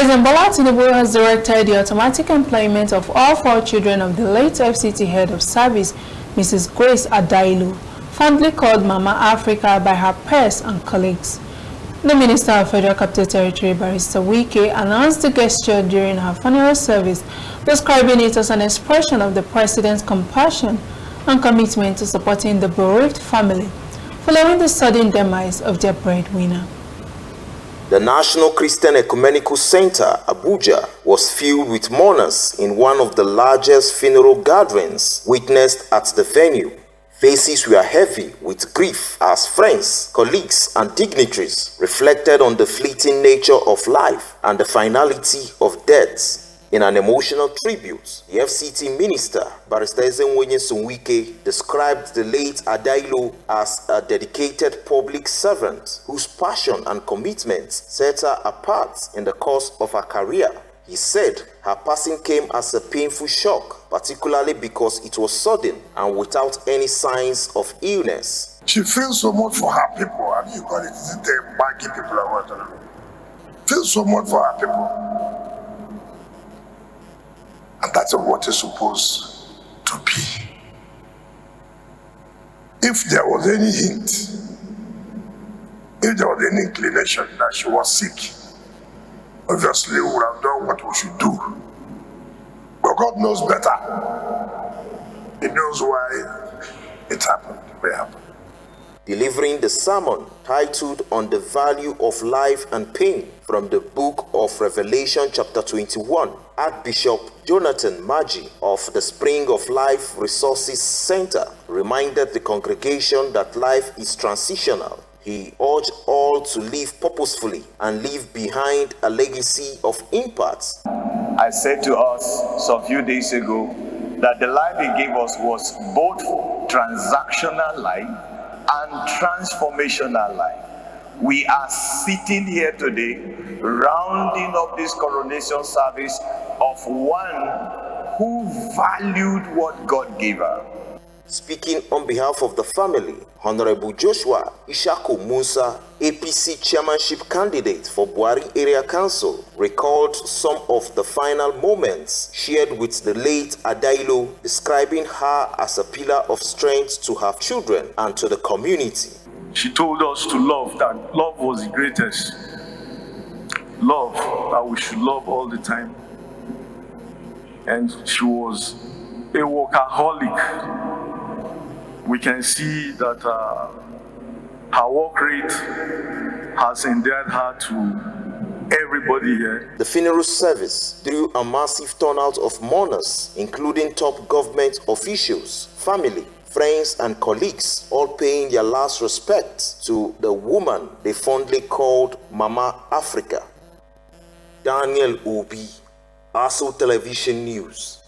President Bola Tinubu has directed the automatic employment of all 4 children of the late FCT Head of Service, Mrs. Grace Adayilo, fondly called Mama Africa by her peers and colleagues. The Minister of Federal Capital Territory, Barrister Wike, announced the gesture during her funeral service, describing it as an expression of the President's compassion and commitment to supporting the bereaved family, following the sudden demise of their breadwinner. The National Christian Ecumenical Center, Abuja, was filled with mourners in one of the largest funeral gatherings witnessed at the venue. Faces were heavy with grief as friends, colleagues, and dignitaries reflected on the fleeting nature of life and the finality of death. In an emotional tribute, the FCT Minister, Barrister Ezenwo Nyesom Wike, described the late Adayilo as a dedicated public servant whose passion and commitment set her apart in the course of her career. He said her passing came as a painful shock, particularly because it was sudden and without any signs of illness. She feels so much for her people, and you call it the baggy people I want to know. Feels so much for her people. And that's what it's supposed to be. If there was any hint, if there was any inclination that she was sick, obviously we would have done what we should do. But God knows better. He knows why it happened, it may happen. Delivering the sermon titled On the Value of Life and Pain from the book of Revelation chapter 21, Archbishop Jonathan Maji of the Spring of Life Resources Center reminded the congregation that life is transitional. He urged all to live purposefully and leave behind a legacy of impact. I said to us some few days ago that the life he gave us was both transactional life and transformational life. We are sitting here today, rounding up this coronation service of one who valued what God gave her. Speaking on behalf of the family, Honorable Joshua Ishaku Musa, APC chairmanship candidate for Buhari Area Council, recalled some of the final moments shared with the late Adayilo, describing her as a pillar of strength to her children and to the community. She told us to love, that love was the greatest. Love, that we should love all the time. And she was a workaholic. We can see that her work rate has endeared her to everybody here. The funeral service drew a massive turnout of mourners, including top government officials, family, friends, and colleagues, all paying their last respect to the woman they fondly called Mama Africa. Daniel Obi, ASO Television News.